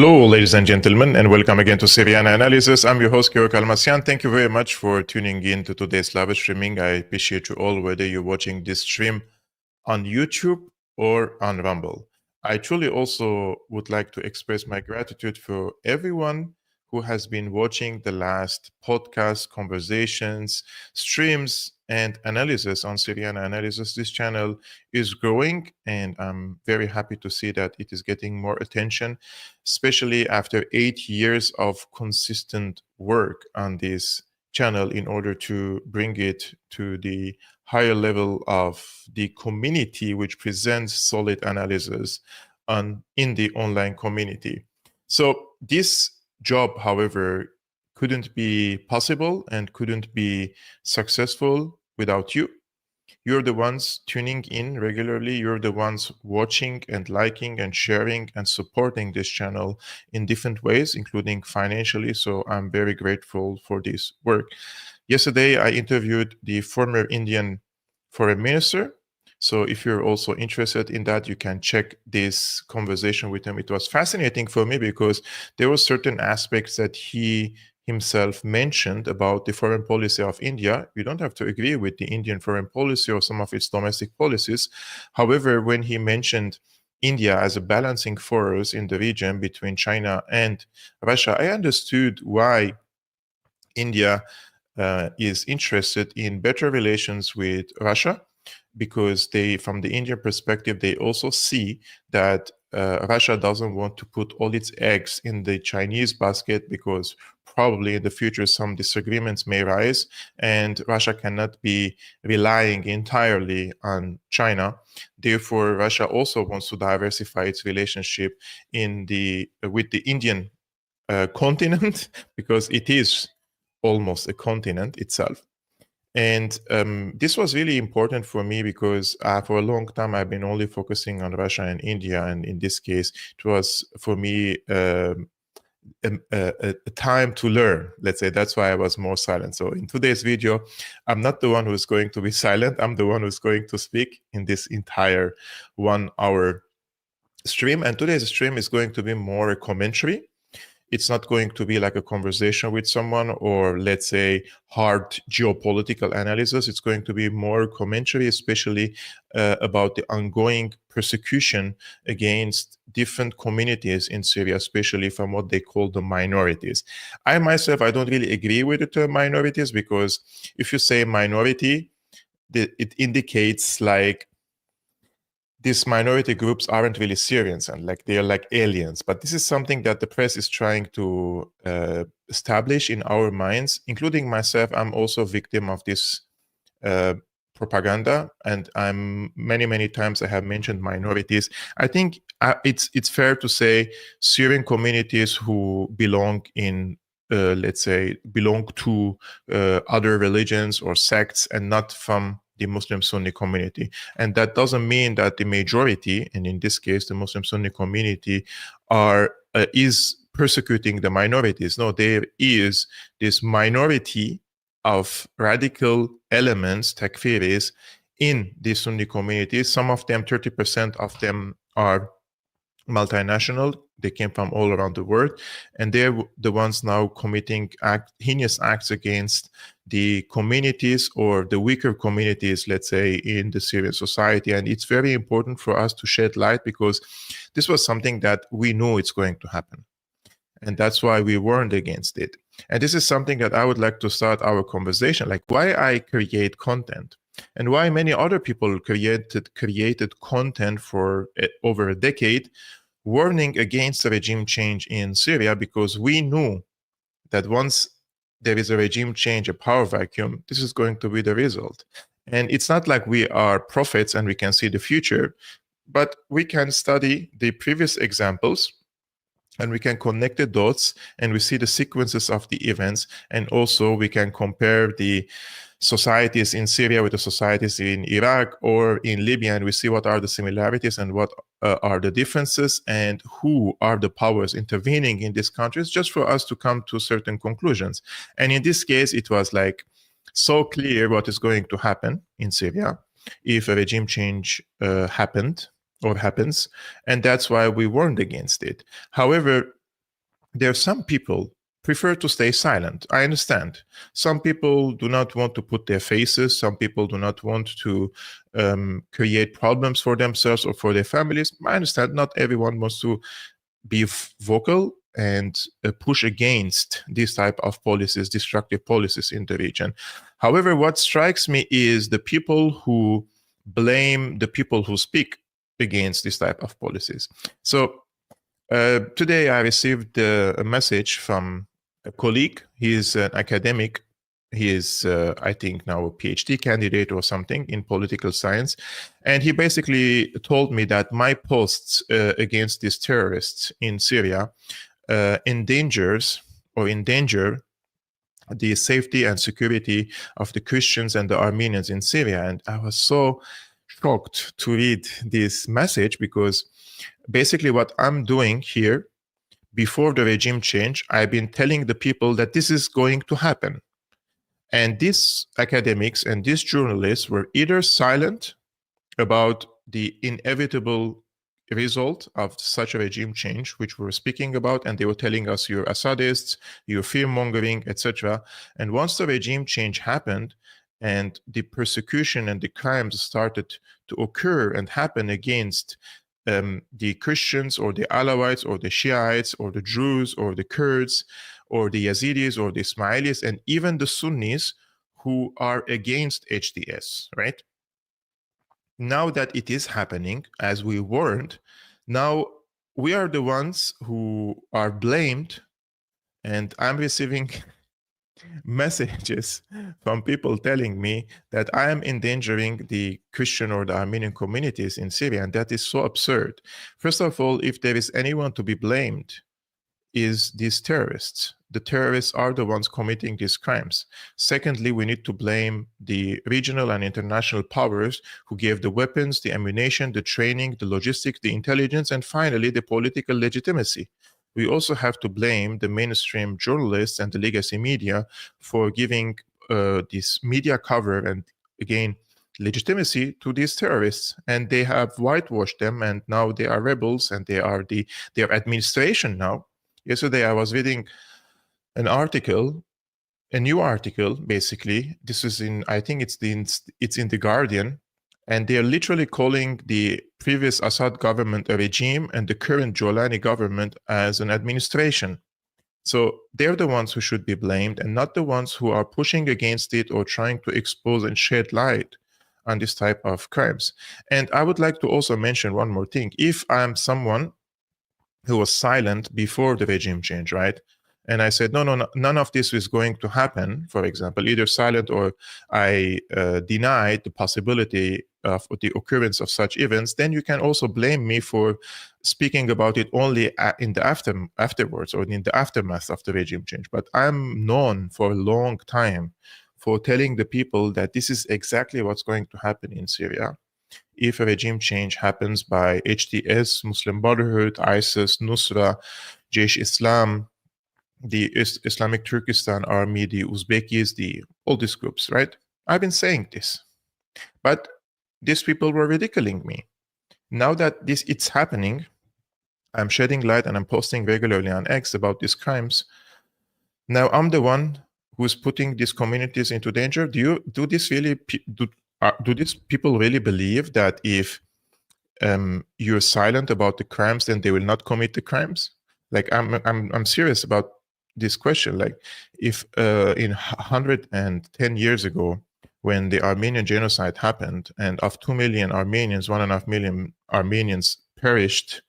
Hello, ladies and gentlemen, and welcome again to Syriana Analysis. I'm your host, Kevork Almassian. Thank you very much for tuning in to today's live streaming. I appreciate you all, whether you're watching this stream on YouTube or on Rumble. I truly also would like to express my gratitude for everyone who has been watching the last podcast, conversations, streams, and analysis on Syriana Analysis. This channel is growing, and I'm very happy to see that it is getting more attention, especially after 8 years of consistent work on this channel in order to bring it to the higher level of the community which presents solid analysis in the online community. So this job, however, couldn't be possible and couldn't be successful without you. You're the ones tuning in regularly. You're the ones watching and liking and sharing and supporting this channel in different ways, including financially. So I'm very grateful for this work. Yesterday, I interviewed the former Indian foreign minister. So if you're also interested in that, you can check this conversation with him. It was fascinating for me because there were certain aspects that he himself mentioned about the foreign policy of India. You don't have to agree with the Indian foreign policy or some of its domestic policies. However, when he mentioned India as a balancing force in the region between China and Russia, I understood why India is interested in better relations with Russia, because from the Indian perspective, they also see that Russia doesn't want to put all its eggs in the Chinese basket, because probably in the future some disagreements may rise and Russia cannot be relying entirely on China. Therefore, Russia also wants to diversify its relationship with the Indian continent, because it is almost a continent itself. And this was really important for me because for a long time, I've been only focusing on Russia and India. And in this case, it was for me a time to learn, let's say. That's why I was more silent. So in today's video, I'm not the one who's going to be silent. I'm the one who's going to speak in this entire 1 hour stream. And today's stream is going to be more a commentary. It's not going to be like a conversation with someone or, let's say, hard geopolitical analysis. It's going to be more commentary, especially about the ongoing persecution against different communities in Syria, especially from what they call the minorities. I myself, I don't really agree with the term minorities, because if you say minority, it indicates like these minority groups aren't really Syrians and like they're like aliens. But this is something that the press is trying to establish in our minds, including myself. I'm also a victim of this propaganda, and I'm many times I have mentioned minorities. I think it's fair to say Syrian communities who belong let's say, belong to other religions or sects and not from the Muslim Sunni community. And that doesn't mean that the majority, and in this case, the Muslim Sunni community, is persecuting the minorities. No, there is this minority of radical elements, takfiris, in the Sunni community. Some of them, 30% of them, are multinational. They came from all around the world, and they're the ones now committing heinous acts against the communities or the weaker communities, let's say, in the Syrian society. And it's very important for us to shed light, because this was something that we knew it's going to happen. And that's why we warned against it. And this is something that I would like to start our conversation, like why I create content and why many other people created content for over a decade, warning against a regime change in Syria, because we knew that once there is a regime change, a power vacuum, this is going to be the result. And it's not like we are prophets and we can see the future, but we can study the previous examples and we can connect the dots and we see the sequences of the events. And also we can compare the societies in Syria with the societies in Iraq or in Libya, and we see what are the similarities and what are the differences and who are the powers intervening in these countries, just for us to come to certain conclusions. And in this case, it was like so clear what is going to happen in Syria if a regime change happened or happens, and that's why we warned against it. However, there are some people prefer to stay silent. I understand. Some people do not want to put their faces. Some people do not want to create problems for themselves or for their families. I understand. Not everyone wants to be vocal and push against these type of policies, destructive policies in the region. However, what strikes me is the people who blame the people who speak against this type of policies. So today I received a message from a colleague. He is an academic. He is, I think, now a PhD candidate or something in political science. And he basically told me that my posts against these terrorists in Syria endanger the safety and security of the Christians and the Armenians in Syria. And I was so shocked to read this message, because basically what I'm doing here, before the regime change, I've been telling the people that this is going to happen. And these academics and these journalists were either silent about the inevitable result of such a regime change, which we were speaking about, and they were telling us you're Assadists, you're fear-mongering, etc. And once the regime change happened and the persecution and the crimes started to occur and happen against the Christians or the Alawites or the Shiites or the Druze or the Kurds or the Yazidis or the Ismailis and even the Sunnis who are against HDS, right? Now that it is happening, as we warned, now we are the ones who are blamed, and I'm receiving messages from people telling me that I am endangering the Christian or the Armenian communities in Syria, and that is so absurd. First of all, if there is anyone to be blamed, is these terrorists. The terrorists are the ones committing these crimes. Secondly, we need to blame the regional and international powers who gave the weapons, the ammunition, the training, the logistics, the intelligence, and finally, the political legitimacy. We also have to blame the mainstream journalists and the legacy media for giving this media cover and, again, legitimacy to these terrorists. And they have whitewashed them, and now they are rebels, and they are their administration now. Yesterday, I was reading an article, a new article, basically. This is in, I think it's in The Guardian, and they're literally calling the previous Assad government a regime and the current Jolani government as an administration. So they're the ones who should be blamed, and not the ones who are pushing against it or trying to expose and shed light on this type of crimes. And I would like to also mention one more thing. If I'm someone who was silent before the regime change, right? And I said, no, none of this is going to happen, for example, either silent or I denied the possibility of the occurrence of such events, then you can also blame me for speaking about it only in the afterwards or in the aftermath of the regime change. But I'm known for a long time for telling the people that this is exactly what's going to happen in Syria. If a regime change happens by HDS, Muslim Brotherhood, ISIS, Nusra, Jaish Islam, the Islamic Turkestan Army, the Uzbekis, all these groups, right? I've been saying this, but these people were ridiculing me. Now that it's happening, I'm shedding light and I'm posting regularly on X about these crimes. Now I'm the one who's putting these communities into danger. Do these people really believe that if you're silent about the crimes, then they will not commit the crimes? Like I'm serious about this question. Like if in 110 years ago, when the Armenian genocide happened, and of 2 million Armenians, 1.5 million Armenians perished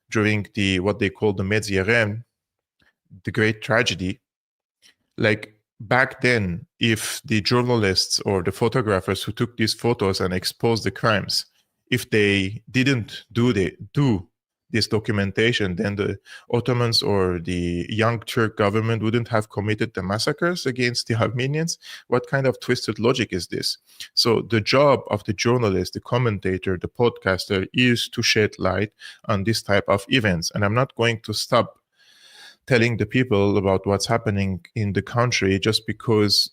during what they call the Medzierem, the great tragedy. Like back then, if the journalists or the photographers who took these photos and exposed the crimes, if they didn't do this documentation, then the Ottomans or the Young Turk government wouldn't have committed the massacres against the Armenians. What kind of twisted logic is this? So the job of the journalist, the commentator, the podcaster is to shed light on this type of events. And I'm not going to stop telling the people about what's happening in the country just because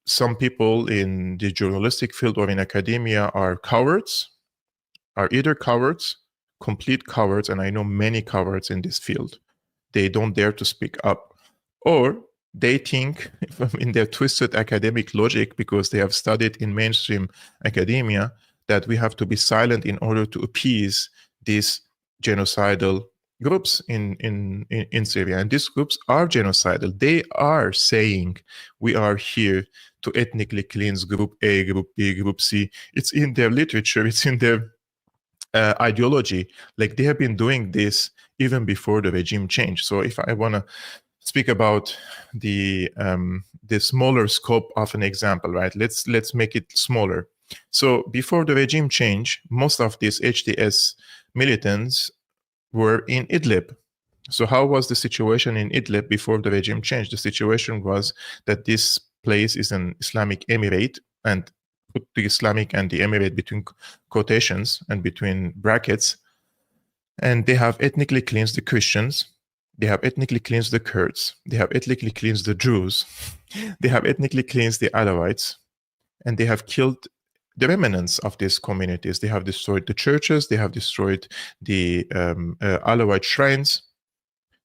some people in the journalistic field or in academia are cowards, are either cowards, complete cowards, and I know many cowards in this field, they don't dare to speak up. Or they think in their twisted academic logic, because they have studied in mainstream academia, that we have to be silent in order to appease these genocidal groups in Syria. And these groups are genocidal. They are saying we are here to ethnically cleanse Group A, Group B, Group C. It's in their literature, it's in their ideology. Like, they have been doing this even before the regime change. So if I want to speak about the smaller scope of an example, right? Let's make it smaller. So before the regime change, most of these HTS militants were in Idlib. So how was the situation in Idlib before the regime change? The situation was that this place is an Islamic emirate, and put the Islamic and the emirate between quotations and between brackets, and they have ethnically cleansed the Christians, they have ethnically cleansed the Kurds, they have ethnically cleansed the Jews, they have ethnically cleansed the Alawites, and they have killed the remnants of these communities. They have destroyed the churches, they have destroyed the Alawite shrines.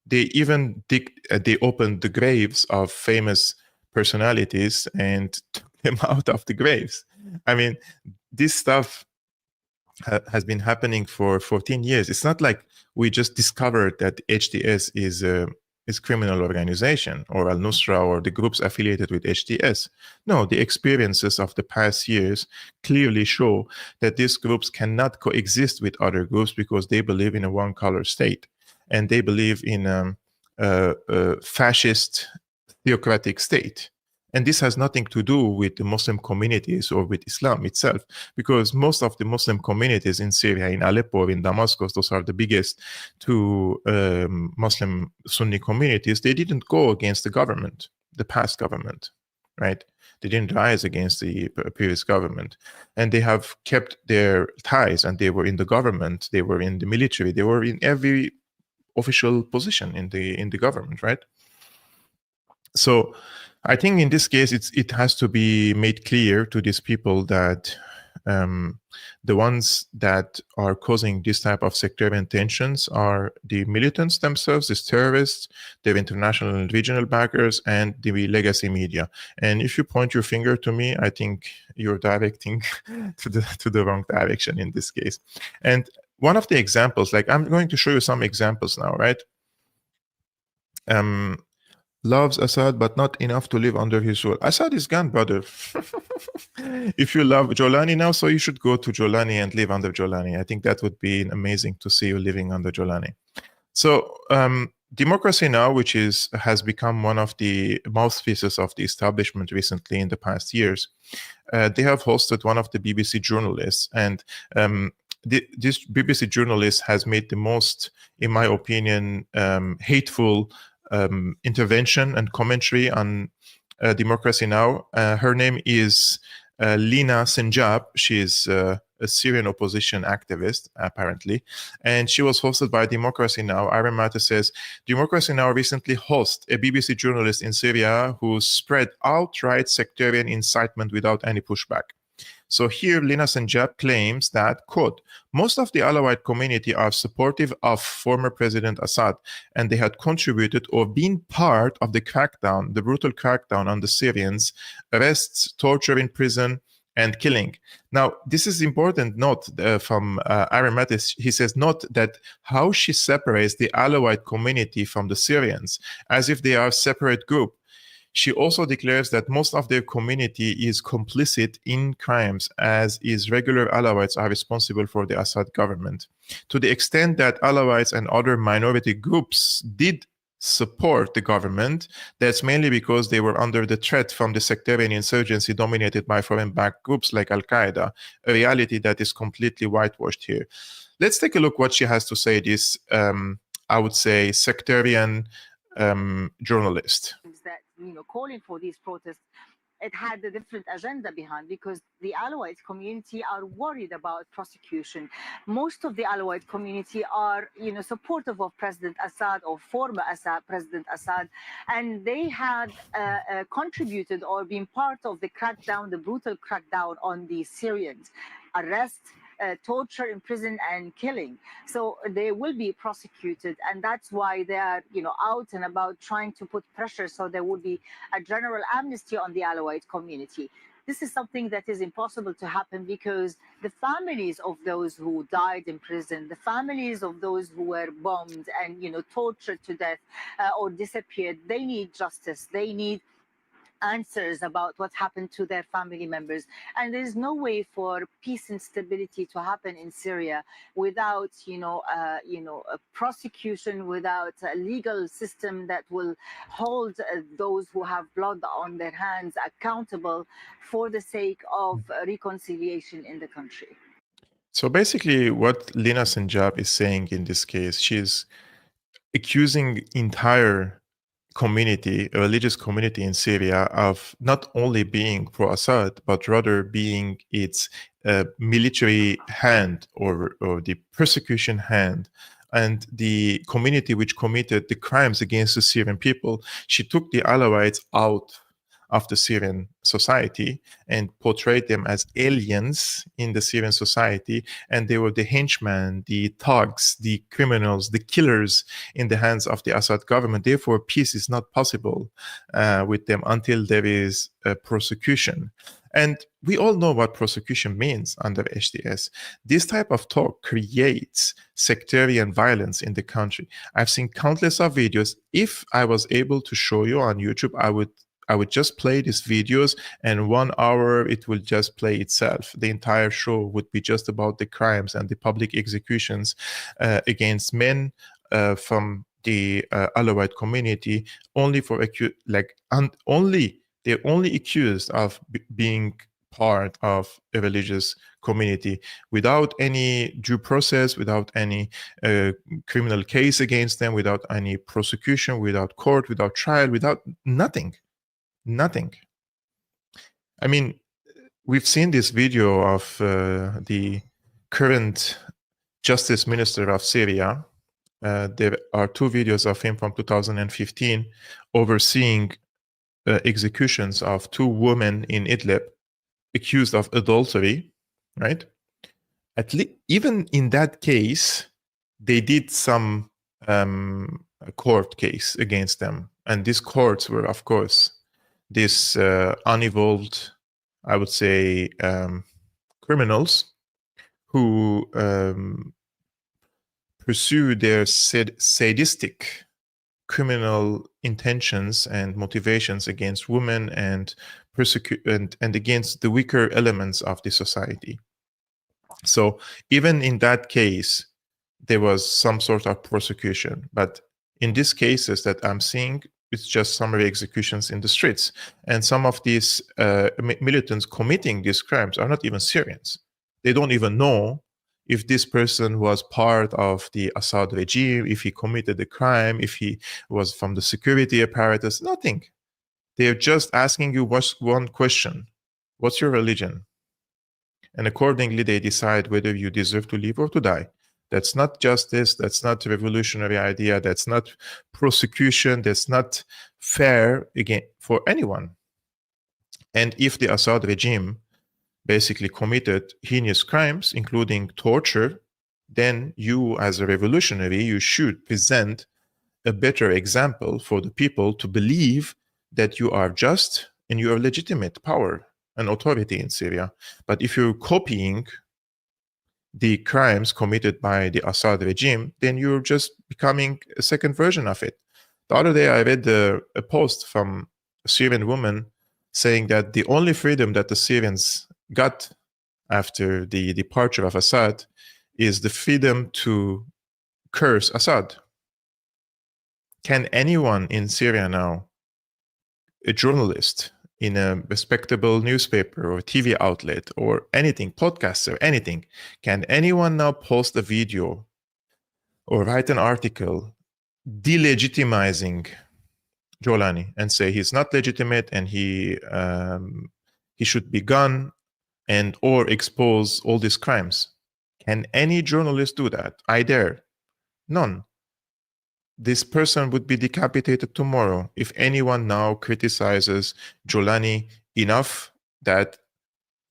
They even they opened the graves of famous personalities and took them out of the graves. I mean, this stuff has been happening for 14 years. It's not like we just discovered that HTS is a criminal organization, or Al-Nusra or the groups affiliated with HTS. No, the experiences of the past years clearly show that these groups cannot coexist with other groups, because they believe in a one-color state, and they believe in a fascist theocratic state. And this has nothing to do with the Muslim communities or with Islam itself, because most of the Muslim communities in Syria, in Aleppo, or in Damascus, those are the biggest two Muslim Sunni communities, they didn't go against the government, the past government, right? They didn't rise against the previous government. And they have kept their ties, and they were in the government, they were in the military, they were in every official position in the government, right? So I think in this case, it has to be made clear to these people that the ones that are causing this type of sectarian tensions are the militants themselves, these terrorists, their international and regional backers, and the legacy media. And if you point your finger to me, I think you're directing to the wrong direction in this case. And one of the examples, like, I'm going to show you some examples now, right? Loves Assad, but not enough to live under his rule. Assad is gone, brother. If you love Jolani now, so you should go to Jolani and live under Jolani. I think that would be amazing to see you living under Jolani. So Democracy Now!, which has become one of the mouthpieces of the establishment recently in the past years, they have hosted one of the BBC journalists, and this BBC journalist has made the most, in my opinion, hateful intervention and commentary on Democracy Now! Her name is Lina Senjab. She is a Syrian opposition activist, apparently, and she was hosted by Democracy Now! Iron Matter says, Democracy Now! Recently hosted a BBC journalist in Syria who spread outright sectarian incitement without any pushback. So here, Lina Senjab claims that, quote, most of the Alawite community are supportive of former President Assad, and they had contributed or been part of the crackdown, the brutal crackdown on the Syrians, arrests, torture in prison, and killing. Now, this is important note from Aaron Mattis. He says, note that how she separates the Alawite community from the Syrians, as if they are a separate group. She also declares that most of their community is complicit in crimes, as is regular Alawites are responsible for the Assad government. To the extent that Alawites and other minority groups did support the government, that's mainly because they were under the threat from the sectarian insurgency dominated by foreign-backed groups like Al-Qaeda, a reality that is completely whitewashed here. Let's take a look what she has to say, this, I would say, sectarian journalist. That, calling for these protests, it had a different agenda behind, because the Alawite community are worried about prosecution. Most of the Alawite community are, supportive of President Assad or former President Assad, and they had contributed or been part of the crackdown, the brutal crackdown on the Syrians. Arrest, torture, imprisonment, and killing. So they will be prosecuted, and that's why they are, out and about trying to put pressure so there would be a general amnesty on the Alawite community. This is something that is impossible to happen because the families of those who died in prison, the families of those who were bombed and tortured to death or disappeared, they need justice. They need answers about what happened to their family members, and there's no way for peace and stability to happen in Syria without a prosecution, without a legal system that will hold those who have blood on their hands accountable for the sake of reconciliation in the country. So basically, what Lina Sinjab is saying in this case, she's accusing entire community, a religious community in Syria, of not only being pro-Assad, but rather being its military hand or the persecution hand, and the community which committed the crimes against the Syrian people. She took the Alawites out of the Syrian society and portrayed them as aliens in the Syrian society, and they were the henchmen, the thugs, the criminals, the killers in the hands of the Assad government. Therefore, peace is not possible with them until there is prosecution. And we all know what prosecution means under HDS. This type of talk creates sectarian violence in the country. I've seen countless of videos. If I was able to show you on YouTube, I would just play these videos, and 1 hour it will just play itself. The entire show would be just about the crimes and the public executions against men from the Alawite community, only for they're only accused of being part of a religious community without any due process, without any criminal case against them, without any prosecution, without court, without trial, without nothing. I mean, we've seen this video of the current Justice Minister of Syria. There are 2 videos of him from 2015 overseeing executions of 2 women in Idlib accused of adultery, right? Even in that case, they did some court case against them. And these courts were, of course, these unevolved, I would say, criminals who pursue their sadistic criminal intentions and motivations against women and and against the weaker elements of the society. So even in that case, there was some sort of prosecution. But in these cases that I'm seeing, it's just summary executions in the streets. And some of these militants committing these crimes are not even Syrians. They don't even know if this person was part of the Assad regime, if he committed a crime, if he was from the security apparatus, nothing. They're just asking you one question: what's your religion? And accordingly, they decide whether you deserve to live or to die. That's not justice. That's not a revolutionary idea. That's not prosecution. That's not fair again for anyone. And if the Assad regime basically committed heinous crimes, including torture, then you, as a revolutionary, you should present a better example for the people to believe that you are just and you are legitimate power and authority in Syria. But if you're copying the crimes committed by the Assad regime, then you're just becoming a second version of it. The other day, I read a post from a Syrian woman saying that the only freedom that the Syrians got after the departure of Assad is the freedom to curse Assad. Can anyone in Syria now, a journalist in a respectable newspaper or TV outlet or anything, podcaster, anything, can anyone now post a video or write an article delegitimizing Jolani and say he's not legitimate and he should be gone and or expose all these crimes? Can any journalist do that? I dare. None. This person would be decapitated tomorrow if anyone now criticizes Jolani enough that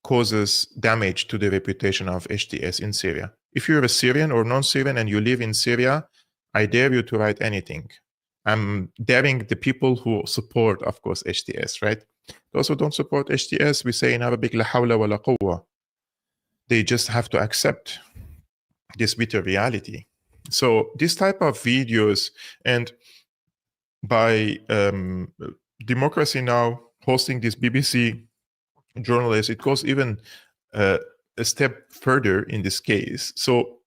causes damage to the reputation of HTS in Syria. If you're a Syrian or non-Syrian and you live in Syria, I dare you to write anything. I'm daring the people who support, of course, HTS, right? Those who don't support HTS, we say in Arabic, la hawla wa la quwwa. They just have to accept this bitter reality. So this type of videos, and by Democracy Now! Hosting this BBC journalist, it goes even a step further in this case. So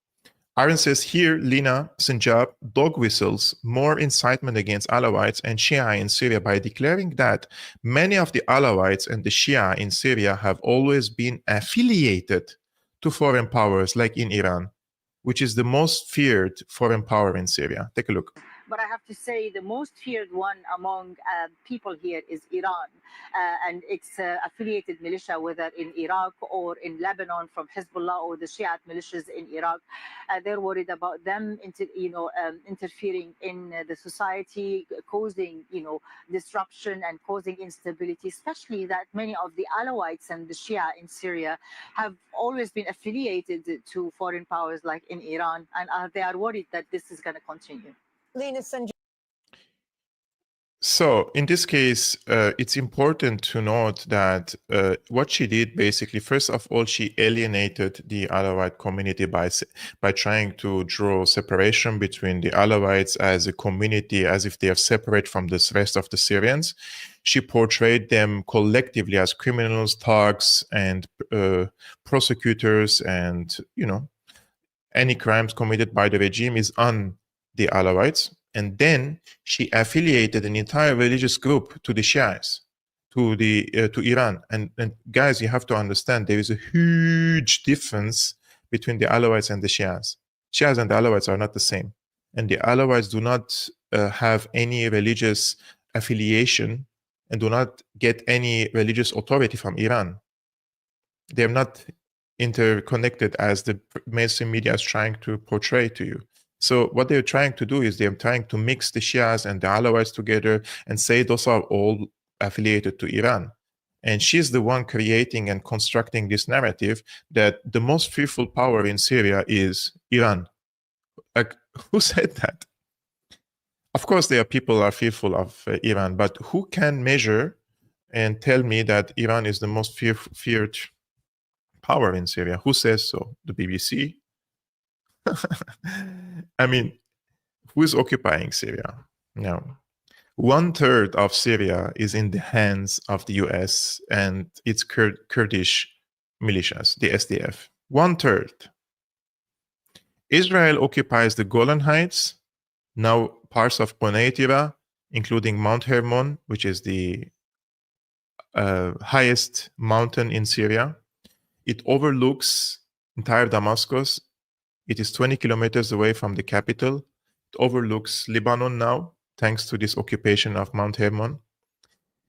Aaron says here, Lina Sinjab dog whistles more incitement against Alawites and Shia in Syria by declaring that many of the Alawites and the Shia in Syria have always been affiliated to foreign powers like in Iran, which is the most feared foreign power in Syria. Take a look. But I have to say the most feared one among people here is Iran and its affiliated militia, whether in Iraq or in Lebanon from Hezbollah or the Shiite militias in Iraq. They're worried about them, interfering in the society, causing, disruption and causing instability, especially that many of the Alawites and the Shia in Syria have always been affiliated to foreign powers like in Iran, and they are worried that this is going to continue. So in this case, it's important to note that what she did basically, first of all, she alienated the Alawite community by trying to draw separation between the Alawites as a community, as if they are separate from the rest of the Syrians. She portrayed them collectively as criminals, thugs, and prosecutors, and any crimes committed by the regime is on the Alawites. And then she affiliated an entire religious group to the Shias, to Iran. And guys, you have to understand there is a huge difference between the Alawites and the Shias. Shias and the Alawites are not the same. And the Alawites do not have any religious affiliation and do not get any religious authority from Iran. They're not interconnected as the mainstream media is trying to portray to you. So what they're trying to do is they're trying to mix the Shias and the Alawites together and say those are all affiliated to Iran. And she's the one creating and constructing this narrative that the most fearful power in Syria is Iran. Like, who said that? Of course, there are people who are fearful of Iran, but who can measure and tell me that Iran is the most feared power in Syria? Who says so? The BBC? I mean, who is occupying Syria? No. 1/3 of Syria is in the hands of the US and its Kurdish militias, the SDF. 1/3. Israel occupies the Golan Heights, now parts of Bonei Tira, including Mount Hermon, which is the highest mountain in Syria. It overlooks entire Damascus. It is 20 kilometers away from the capital. It overlooks Lebanon now, thanks to this occupation of Mount Hermon.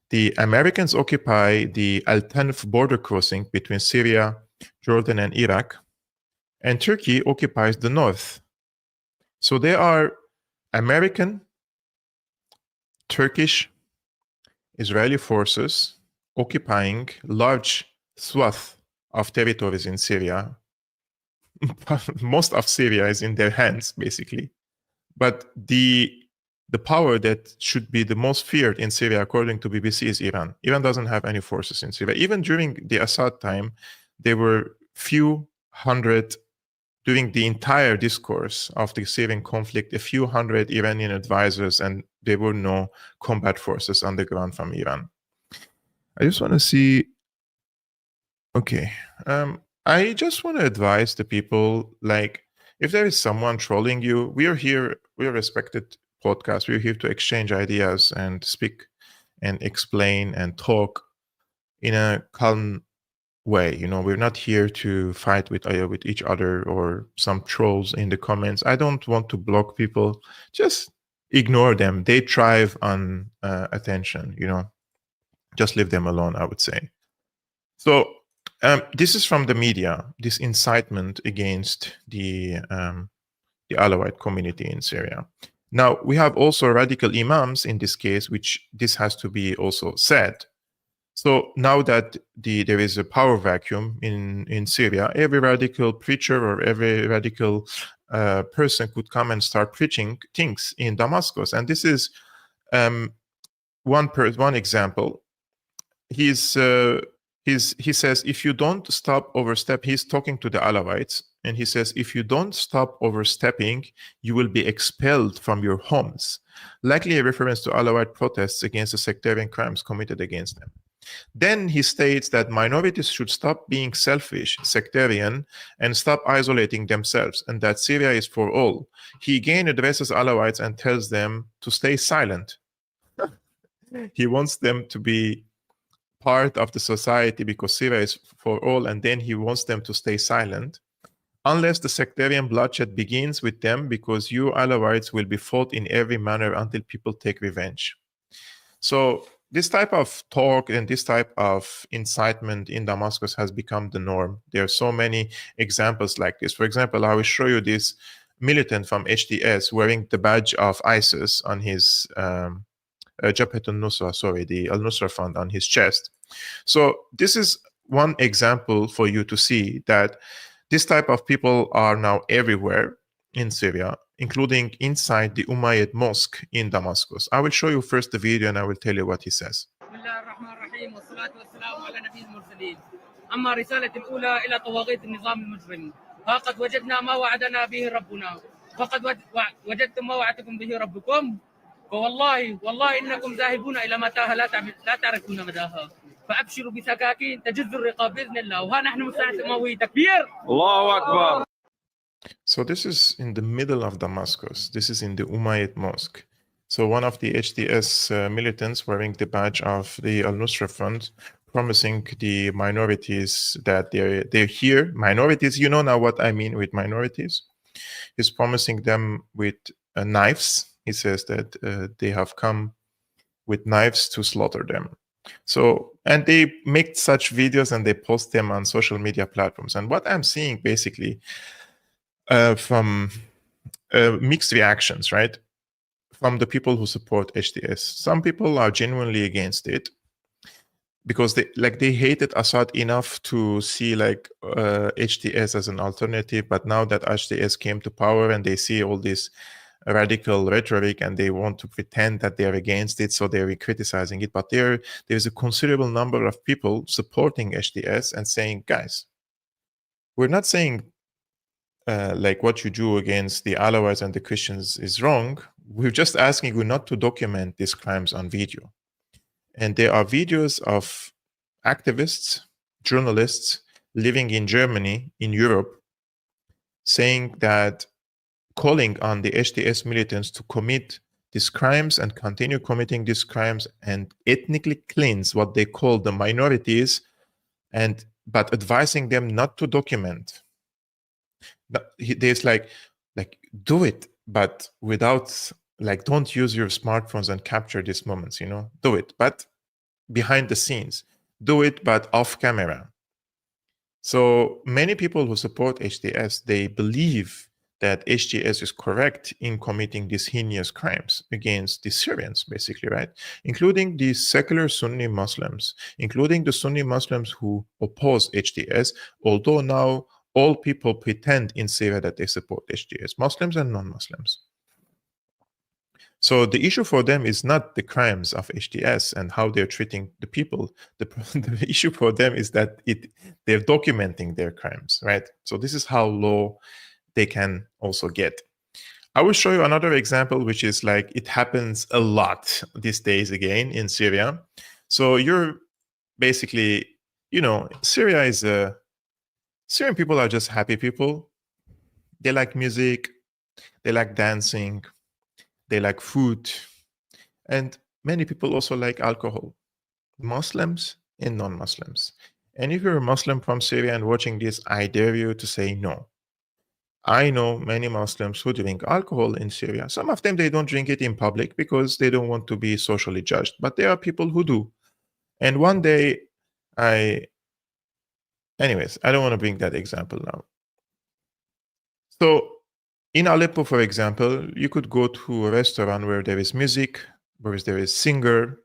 The Americans occupy the Al-Tanf border crossing between Syria, Jordan, and Iraq. And Turkey occupies the north. So there are American, Turkish, Israeli forces occupying large swath of territories in Syria. Most of Syria is in their hands, basically. But the power that should be the most feared in Syria, according to BBC, is Iran. Iran doesn't have any forces in Syria. Even during the Assad time, there were few hundred, during the entire discourse of the Syrian conflict, a few hundred Iranian advisors, and there were no combat forces on the ground from Iran. I just want to see. Okay. I just want to advise the people, like, if there is someone trolling you, we are here, we're a respected podcast. We're here to exchange ideas and speak and explain and talk in a calm way. We're not here to fight with each other or some trolls in the comments. I don't want to block people. Just ignore them. They thrive on attention, Just leave them alone, I would say. So this is from the media, this incitement against the Alawite community in Syria. Now, we have also radical imams in this case, which this has to be also said. So now that there is a power vacuum in Syria, every radical preacher or every radical person could come and start preaching things in Damascus. And this is one example. He says, if you don't stop overstep, he's talking to the Alawites, and he says, if you don't stop overstepping, you will be expelled from your homes. Likely a reference to Alawite protests against the sectarian crimes committed against them. Then he states that minorities should stop being selfish, sectarian, and stop isolating themselves, and that Syria is for all. He again addresses Alawites and tells them to stay silent. He wants them to be part of the society because Syria is for all, and then he wants them to stay silent. Unless the sectarian bloodshed begins with them, because you Alawites will be fought in every manner until people take revenge. So this type of talk and this type of incitement in Damascus has become the norm. There are so many examples like this. For example, I will show you this militant from HDS wearing the badge of ISIS on his Jabhat al-Nusra, the Al-Nusra Fund on his chest. So this is one example for you to see that this type of people are now everywhere in Syria, including inside the Umayyad Mosque in Damascus. I will show you first the video and I will tell you what he says. أما رسالة الأولى إلى طواغيت النظام المجرم فقد وجدنا ما وعدنا به ربنا فقد وجدتم ما وعدتكم به ربكم فوالله إنكم ذاهبون إلى متاهة لا تعرفون مداها فأبشروا بسكاكين تجز الرقاب بإذن الله وها نحن مساعد أموي تكبير الله أكبر. So this is in the middle of Damascus. This is in the Umayyad Mosque. So one of the HDS militants wearing the badge of the Al-Nusra Front, promising the minorities that they're here. Minorities, you know now what I mean with minorities. He's promising them with knives. He says that they have come with knives to slaughter them. So, and they make such videos and they post them on social media platforms. And what I'm seeing basically from mixed reactions, right? From the people who support HDS. Some people are genuinely against it because they hated Assad enough to see HDS as an alternative. But now that HDS came to power and they see all this radical rhetoric and they want to pretend that they're against it, so they're criticizing it. But there's a considerable number of people supporting HDS and saying, guys, we're not saying what you do against the Alawites and the Christians is wrong. We're just asking you not to document these crimes on video. And there are videos of activists, journalists living in Germany, in Europe, saying that, calling on the HDS militants to commit these crimes and continue committing these crimes and ethnically cleanse what they call the minorities, but advising them not to document. There's do it, but without don't use your smartphones and capture these moments, do it, but behind the scenes, do it, but off camera. So many people who support HDS, they believe that HDS is correct in committing these heinous crimes against the Syrians, basically, right? Including the secular Sunni Muslims, including the Sunni Muslims who oppose HDS, although now all people pretend in Syria that they support HDS, Muslims and non-Muslims. So the issue for them is not the crimes of HDS and how they're treating the people. The issue for them is that they're documenting their crimes, right? So this is how low they can also get. I will show you another example, which is it happens a lot these days again in Syria. So you're basically, Syria is Syrian people are just happy people. They like music, they like dancing, they like food, and many people also like alcohol, Muslims and non-Muslims. And if you're a Muslim from Syria and watching this, I dare you to say no. I know many Muslims who drink alcohol in Syria. Some of them, they don't drink it in public because they don't want to be socially judged. But there are people who do. And one day, anyways, I don't want to bring that example now. So in Aleppo, for example, you could go to a restaurant where there is music, where there is singer,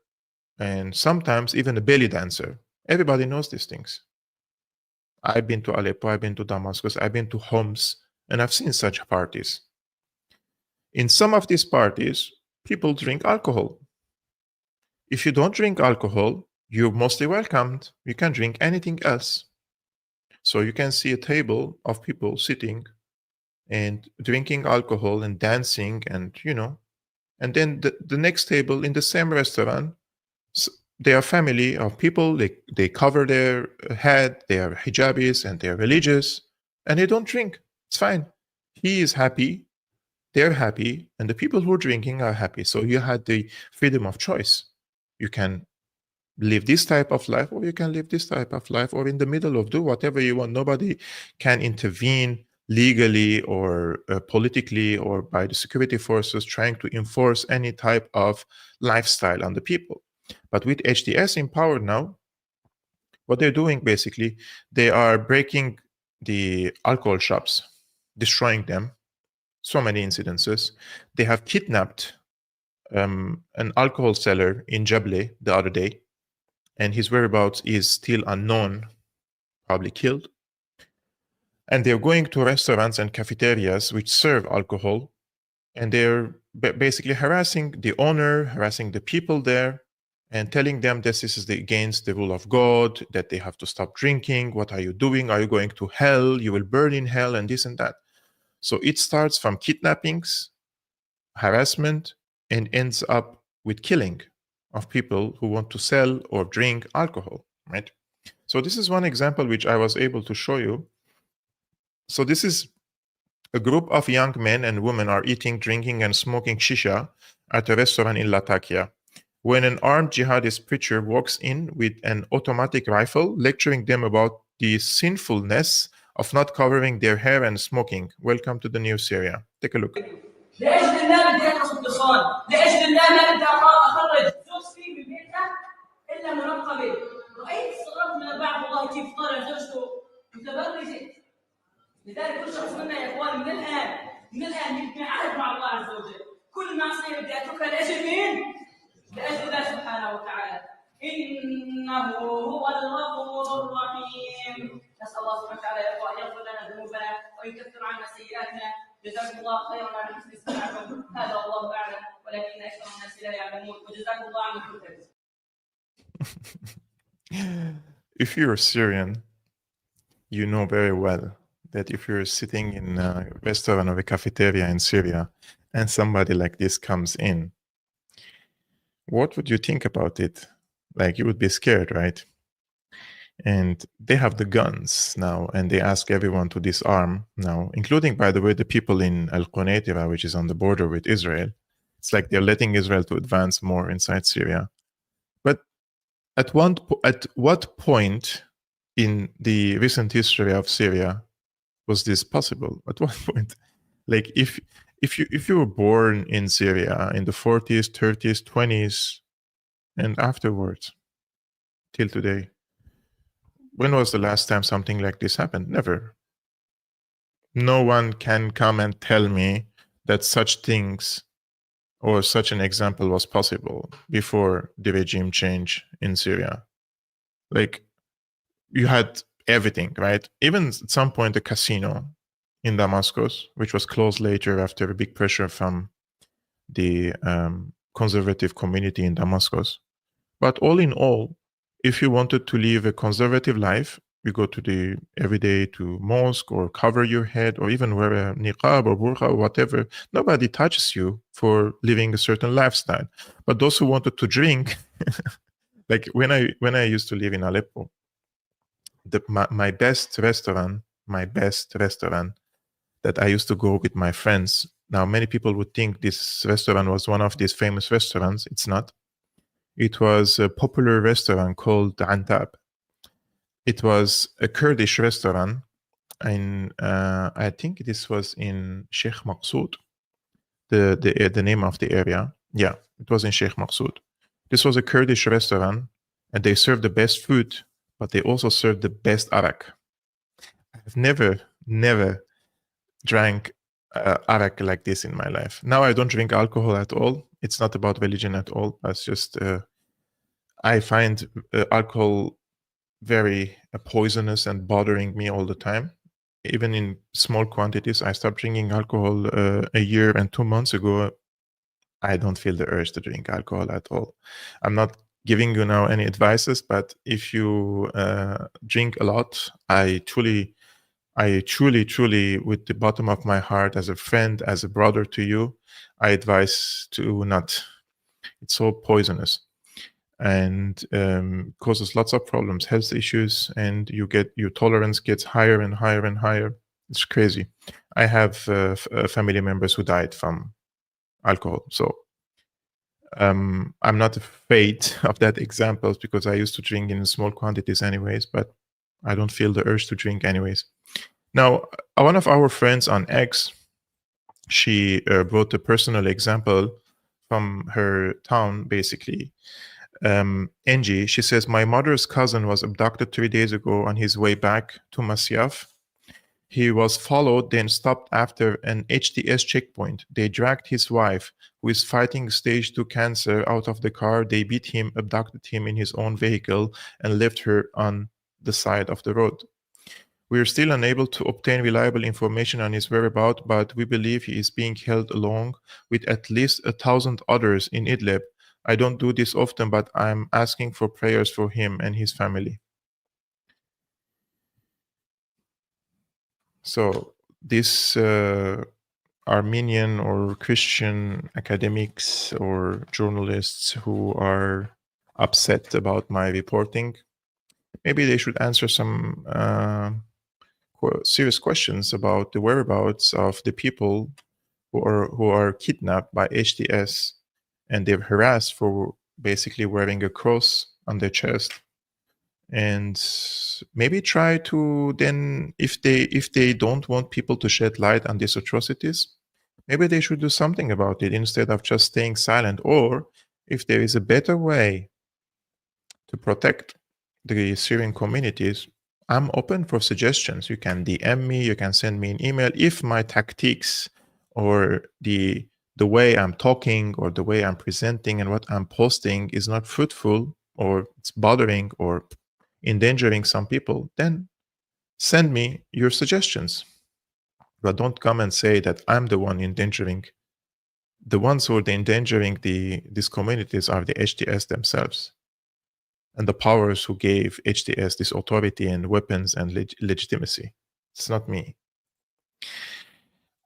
and sometimes even a belly dancer. Everybody knows these things. I've been to Aleppo, I've been to Damascus, I've been to Homs, and I've seen such parties. In some of these parties, people drink alcohol. If you don't drink alcohol, you're mostly welcomed. You can drink anything else. So you can see a table of people sitting and drinking alcohol and dancing and, and then the next table in the same restaurant, they are family of people, they cover their head, they are hijabis and they're religious, and they don't drink. It's fine. He is happy, they're happy, and the people who are drinking are happy. So you had the freedom of choice. You can live this type of life, or you can live this type of life, or in the middle of do whatever you want. Nobody can intervene legally or politically or by the security forces trying to enforce any type of lifestyle on the people. But with HDS in power now, what they're doing basically, they are breaking the alcohol shops, destroying them. So many incidences. They have kidnapped an alcohol seller in Jable the other day, and his whereabouts is still unknown, probably killed. And they're going to restaurants and cafeterias which serve alcohol, and they're basically harassing the owner, harassing the people there, and telling them this is against the rule of God, that they have to stop drinking. What are you doing? Are you going to hell? You will burn in hell, and this and that. So it starts from kidnappings, harassment, and ends up with killing of people who want to sell or drink alcohol, right? So this is one example which I was able to show you. So this is a group of young men and women are eating, drinking, and smoking shisha at a restaurant in Latakia, when an armed jihadist preacher walks in with an automatic rifle, lecturing them about the sinfulness of not covering their hair and smoking. Welcome to the new Syria. Take a look. لاجل الله بدي ادرس الدخان، لاجل الله ما بدي اخرج زوجتي من بيتها الا منقبه، رايت صرفت من بعض والله كيف طالع زوجته متبرجه، لذلك كل شخص منا يا اخوان من الان يبني عهد مع الله عز وجل، كل معصيه بدي اتركها لاجل مين؟ لاجل الله سبحانه وتعالى، انه هو الغفور الرحيم، نسال الله سبحانه وتعالى ان يغفر لنا ذنوبنا ويكفر عنا سيئاتنا. جزاكم الله خيرا على حسن استماعكم. هذا والله اعلم ولكن اكثر الناس لا يعلمون وجزاكم الله عن الخير. If you're Syrian, you know very well that if you're sitting in a restaurant or a cafeteria in Syria and somebody like this comes in, what would you think about it? Like, you would be scared, right? And they have the guns now, and they ask everyone to disarm now, including, by the way, the people in Al-Qunaytira, which is on the border with Israel. It's like they're letting Israel to advance more inside Syria. But at what point in the recent history of Syria was this possible? At what point? Like, if you were born in Syria in the 40s, 30s, 20s, and afterwards, till today, when was the last time something like this happened? Never. No one can come and tell me that such things or such an example was possible before the regime change in Syria. Like, you had everything, right? Even at some point, the casino in Damascus, which was closed later after a big pressure from the conservative community in Damascus. But all in all, if you wanted to live a conservative life, you go to every day to mosque or cover your head or even wear a niqab or burqa or whatever. Nobody touches you for living a certain lifestyle. But those who wanted to drink, like when I used to live in Aleppo, my best restaurant that I used to go with my friends. Now, many people would think this restaurant was one of these famous restaurants. It's not. It was a popular restaurant called Antab. It was a Kurdish restaurant, and I think this was in Sheikh Maqsood, the name of the area. Yeah, it was in Sheikh Maqsood. This was a Kurdish restaurant, and they served the best food, but they also served the best arak. I've never drank arak like this in my life. Now I don't drink alcohol at all. It's not about religion at all. It's just I find alcohol very poisonous and bothering me all the time. Even in small quantities. I stopped drinking alcohol a year and 2 months ago. I don't feel the urge to drink alcohol at all. I'm not giving you now any advices, but if you drink a lot, I truly, with the bottom of my heart, as a friend, as a brother to you, I advise to not. It's so poisonous and causes lots of problems, health issues, and your tolerance gets higher and higher and higher. It's crazy. I have family members who died from alcohol, so I'm not afraid of that examples because I used to drink in small quantities anyways, but I don't feel the urge to drink anyways. Now, one of our friends on X, she brought a personal example from her town, basically. Angie, she says, my mother's cousin was abducted 3 days ago on his way back to Masyaf. He was followed, then stopped after an HTS checkpoint. They dragged his wife, who is fighting stage 2 cancer, out of the car. They beat him, abducted him in his own vehicle, and left her on the side of the road. We are still unable to obtain reliable information on his whereabouts, but we believe he is being held along with at least 1,000 others in Idlib. I don't do this often, but I'm asking for prayers for him and his family. So this Armenian or Christian academics or journalists who are upset about my reporting, maybe they should answer some serious questions about the whereabouts of the people who are kidnapped by HTS and they're harassed for basically wearing a cross on their chest. And maybe try to then, if they don't want people to shed light on these atrocities, maybe they should do something about it instead of just staying silent. Or if there is a better way to protect the Syrian communities, I'm open for suggestions. You can DM me, you can send me an email. If my tactics or the way I'm talking or the way I'm presenting and what I'm posting is not fruitful or it's bothering or endangering some people, then send me your suggestions. But don't come and say that I'm the one endangering. The ones who are endangering these communities are the HTS themselves and the powers who gave HTS this authority and weapons and legitimacy. It's not me.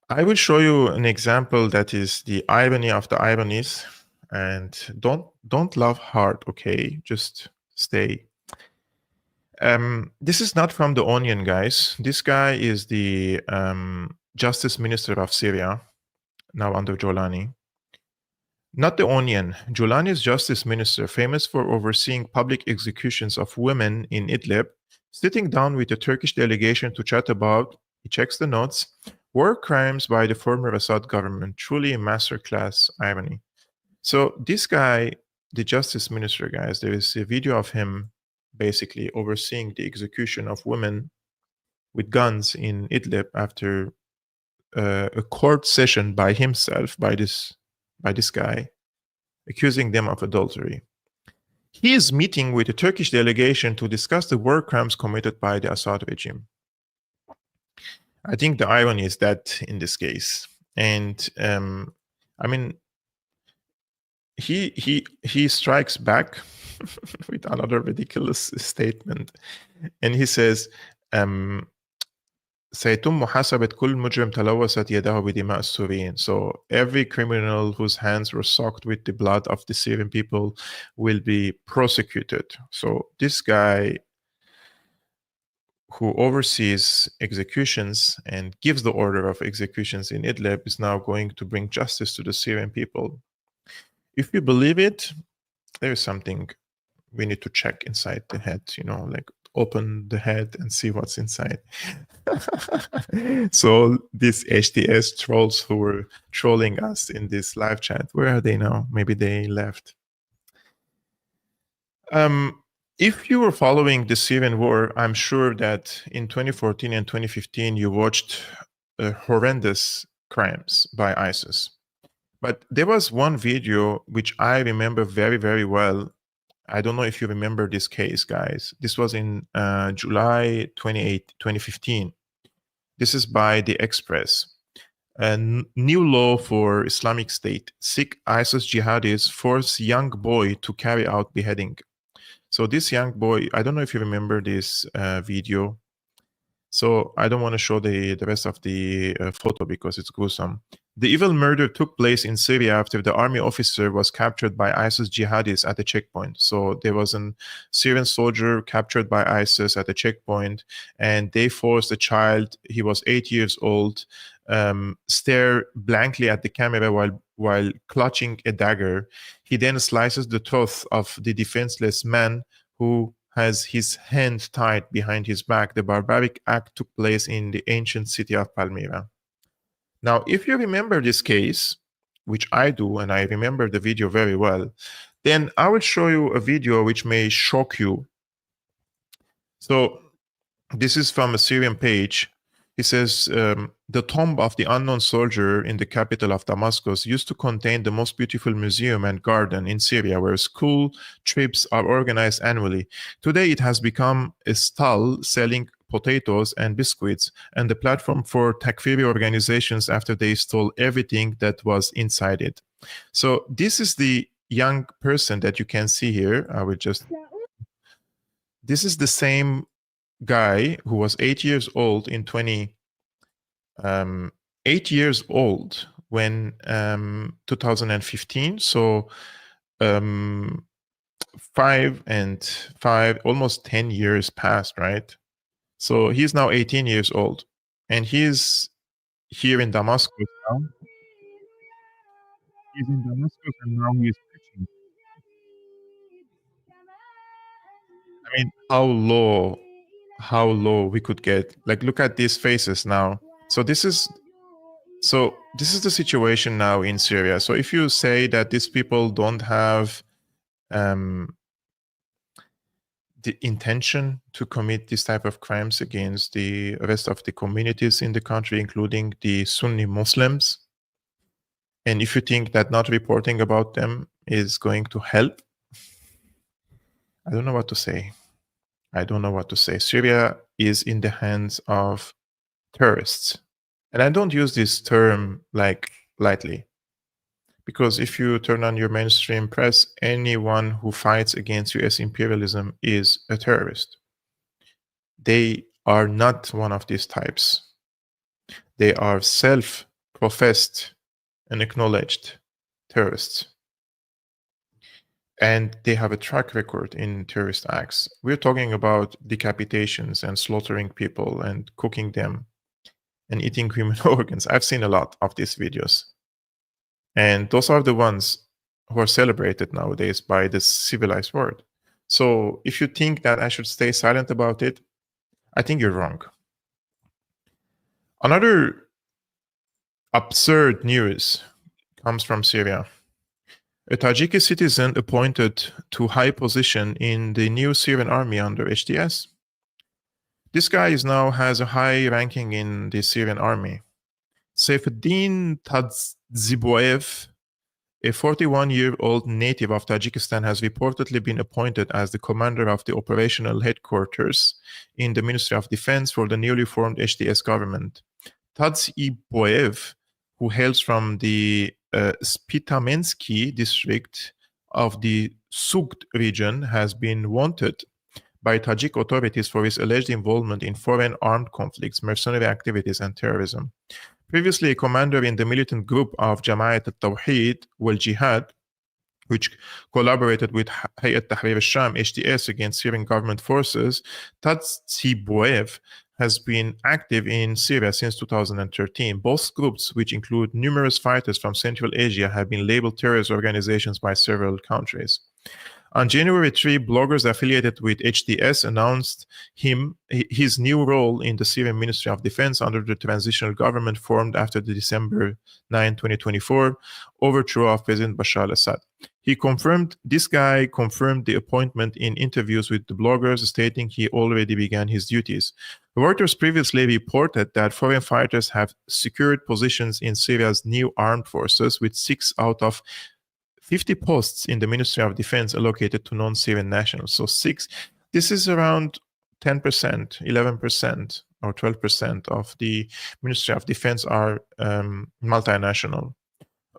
I will show you an example that is the irony of the ironies, and don't laugh hard, okay? Just stay. This is not from The Onion, guys. This guy is the Justice Minister of Syria, now under Jolani. Not The Onion. Jolani is Justice Minister, famous for overseeing public executions of women in Idlib, sitting down with a Turkish delegation to chat about, he checks the notes, war crimes by the former Assad government. Truly a masterclass irony. So this guy, the Justice Minister, guys, there is a video of him basically overseeing the execution of women with guns in Idlib after a court session by himself, by this guy, accusing them of adultery. He is meeting with a Turkish delegation to discuss the war crimes committed by the Assad regime. I think the irony is that in this case, and I mean, he strikes back with another ridiculous statement, and he says, سيتم محاسبة كل مجرم تلوثت يده بدماء السوريين. So every criminal whose hands were soaked with the blood of the Syrian people will be prosecuted. So this guy who oversees executions and gives the order of executions in Idlib is now going to bring justice to the Syrian people. If you believe it, there is something we need to check inside the head, you know, like open the head and see what's inside. So these HTS trolls who were trolling us in this live chat, where are they now? Maybe they left. If you were following the Syrian war, I'm sure that in 2014 and 2015, you watched horrendous crimes by ISIS. But there was one video which I remember very, very well. I don't know if you remember this case, guys. This was in July 28, 2015. This is by The Express. A new law for Islamic State. Sikh ISIS jihadis force young boy to carry out beheading. So this young boy, I don't know if you remember this video. So I don't want to show the rest of the photo because it's gruesome. The evil murder took place in Syria after the army officer was captured by ISIS jihadis at a checkpoint. So there was a Syrian soldier captured by ISIS at a checkpoint, and they forced a child, he was 8 years old, stare blankly at the camera while clutching a dagger. He then slices the throat of the defenseless man who has his hand tied behind his back. The barbaric act took place in the ancient city of Palmyra. Now, if you remember this case, which I do, and I remember the video very well, then I will show you a video which may shock you. So this is from a Syrian page. He says, the tomb of the unknown soldier in the capital of Damascus used to contain the most beautiful museum and garden in Syria, where school trips are organized annually. Today, it has become a stall selling potatoes and biscuits, and the platform for Takfiri organizations after they stole everything that was inside it. So this is the young person that you can see here. I will just... This is the same guy who was 8 years old in 8 years old when 2015. So 5 and 5, almost 10 years passed, right? So he's now 18 years old, and he's here in Damascus now. He's in Damascus, and now he's preaching. I mean, how low we could get. Like, look at these faces now. So this is the situation now in Syria. So if you say that these people don't have the intention to commit this type of crimes against the rest of the communities in the country, including the Sunni Muslims, and if you think that not reporting about them is going to help, I don't know what to say. I don't know what to say. Syria is in the hands of terrorists. And I don't use this term like lightly, because if you turn on your mainstream press, anyone who fights against US imperialism is a terrorist. They are not one of these types. They are self-professed and acknowledged terrorists. And they have a track record in terrorist acts. We're talking about decapitations and slaughtering people and cooking them and eating human organs. I've seen a lot of these videos. And those are the ones who are celebrated nowadays by the civilized world. So if you think that I should stay silent about it, I think you're wrong. Another absurd news comes from Syria. A Tajiki citizen appointed to high position in the new Syrian army under HTS. This guy now has a high ranking in the Syrian army. Saifuddin Tadziboev, a 41-year-old native of Tajikistan, has reportedly been appointed as the commander of the operational headquarters in the Ministry of Defense for the newly formed HTS government. Tadziboev, who hails from the Spitamensky district of the Sugd region, has been wanted by Tajik authorities for his alleged involvement in foreign armed conflicts, mercenary activities, and terrorism. Previously a commander in the militant group of Jama'at al-Tawheed wal-Jihad, which collaborated with Hayat Tahrir al-Sham, HTS, against Syrian government forces, Tadziboev has been active in Syria since 2013. Both groups, which include numerous fighters from Central Asia, have been labeled terrorist organizations by several countries. On January 3, bloggers affiliated with HTS announced his new role in the Syrian Ministry of Defense under the transitional government formed after the December 9, 2024 overthrow of President Bashar al-Assad. This guy confirmed the appointment in interviews with the bloggers, stating he already began his duties. Reuters previously reported that foreign fighters have secured positions in Syria's new armed forces, with 6 out of 50 posts in the Ministry of Defense allocated to non-Syrian nationals. So this is around 10%, 11%, or 12% of the Ministry of Defense are multinational.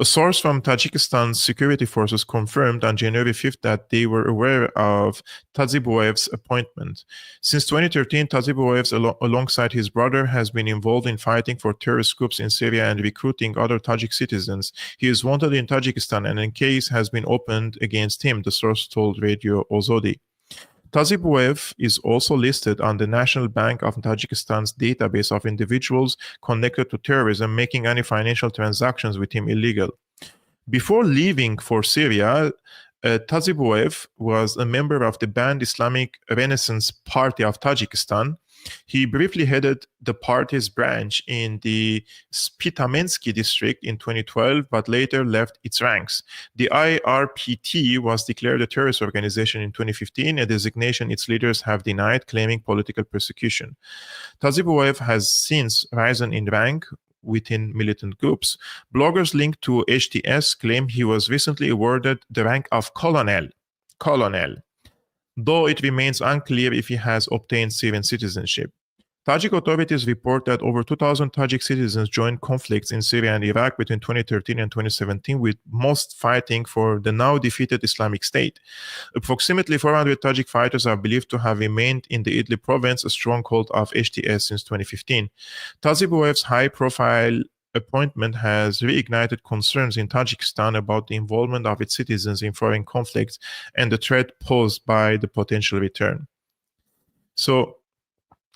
A source from Tajikistan's security forces confirmed on January 5th that they were aware of Taziboev's appointment. Since 2013, Taziboev, alongside his brother, has been involved in fighting for terrorist groups in Syria and recruiting other Tajik citizens. He is wanted in Tajikistan, and a case has been opened against him, the source told Radio Ozodi. Taziboev is also listed on the National Bank of Tajikistan's database of individuals connected to terrorism, making any financial transactions with him illegal. Before leaving for Syria, Taziboev was a member of the banned Islamic Renaissance Party of Tajikistan. He briefly headed the party's branch in the Spitamensky district in 2012, but later left its ranks. The IRPT was declared a terrorist organization in 2015, a designation its leaders have denied, claiming political persecution. Taziboev has since risen in rank within militant groups. Bloggers linked to HTS claim he was recently awarded the rank of colonel, though it remains unclear if he has obtained Syrian citizenship. Tajik authorities report that over 2,000 Tajik citizens joined conflicts in Syria and Iraq between 2013 and 2017, with most fighting for the now defeated Islamic State. Approximately 400 Tajik fighters are believed to have remained in the Idlib province, a stronghold of HTS, since 2015. Taziboev's high-profile appointment has reignited concerns in Tajikistan about the involvement of its citizens in foreign conflicts and the threat posed by the potential return. So,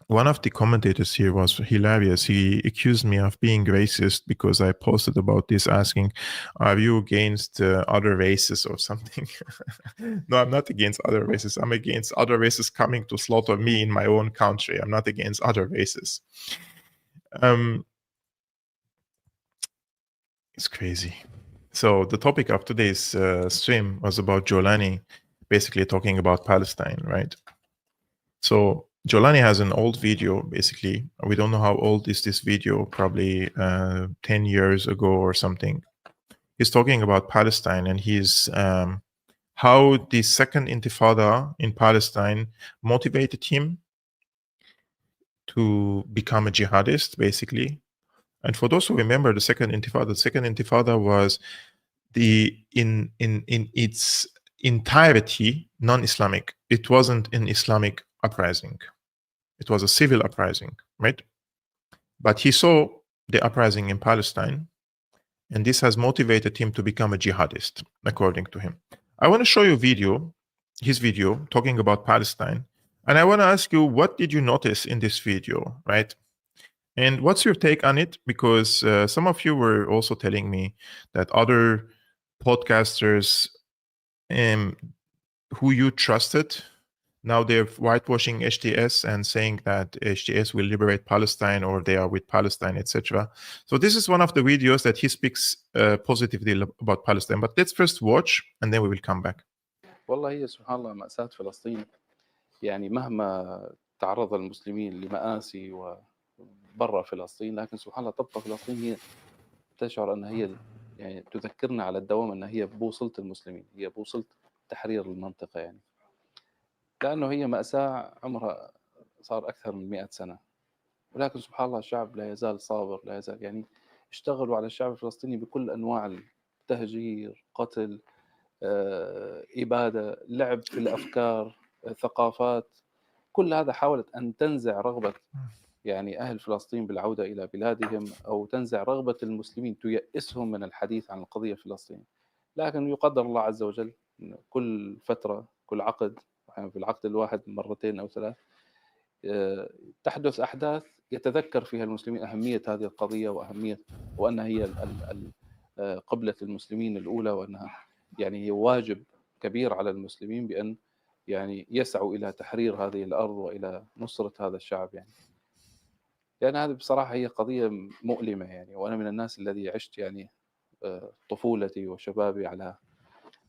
one of the commentators here was hilarious. He accused me of being racist because I posted about this, asking, are you against other races or something? No, I'm not against other races. I'm against other races coming to slaughter me in my own country. I'm not against other races. It's crazy. So the topic of today's stream was about Jolani, basically talking about Palestine, right? So Jolani has an old video, basically. We don't know how old is this video, probably 10 years ago or something. He's talking about Palestine, and he's how the second intifada in Palestine motivated him to become a jihadist, basically. And for those who remember the second intifada was in its entirety non-Islamic. It wasn't an Islamic uprising. It was a civil uprising, right? But he saw the uprising in Palestine, and this has motivated him to become a jihadist, according to him. I want to show you his video talking about Palestine, and I want to ask you, what did you notice in this video, right? And what's your take on it? Because some of you were also telling me that other podcasters who you trusted, now they're whitewashing HTS and saying that HTS will liberate Palestine, or they are with Palestine, etc. So this is one of the videos that he speaks positively about Palestine. But let's first watch, and then we will come back. والله هي سبحان الله مأساة فلسطين. يعني مهما تعرض المسلمين لمآسي وبرا فلسطين، لكن سبحان الله تبقى فلسطين هي تشعر أن هي يعني تذكرنا على الدوام أن هي بوصلة المسلمين، هي بوصلة تحرير المنطقة يعني. لأنه هي مأساة عمرها صار أكثر من 100 سنة، ولكن سبحان الله الشعب لا يزال صابر، لا يزال يعني اشتغلوا على الشعب الفلسطيني بكل أنواع التهجير، قتل، إبادة، لعب في الأفكار، ثقافات، كل هذا حاولت أن تنزع رغبة يعني أهل فلسطين بالعودة إلى بلادهم، أو تنزع رغبة المسلمين، تيأسهم من الحديث عن القضية الفلسطينية. لكن يقدر الله عز وجل كل فترة، كل عقد، يعني في العقد الواحد مرتين أو ثلاث تحدث أحداث يتذكر فيها المسلمين أهمية هذه القضية، وأهمية وأنها هي قبلة المسلمين الأولى، وأنها يعني هي واجب كبير على المسلمين بأن يعني يسعوا إلى تحرير هذه الأرض وإلى نصرة هذا الشعب يعني. لأن هذه بصراحة هي قضية مؤلمة يعني، وأنا من الناس الذي عشت يعني طفولتي وشبابي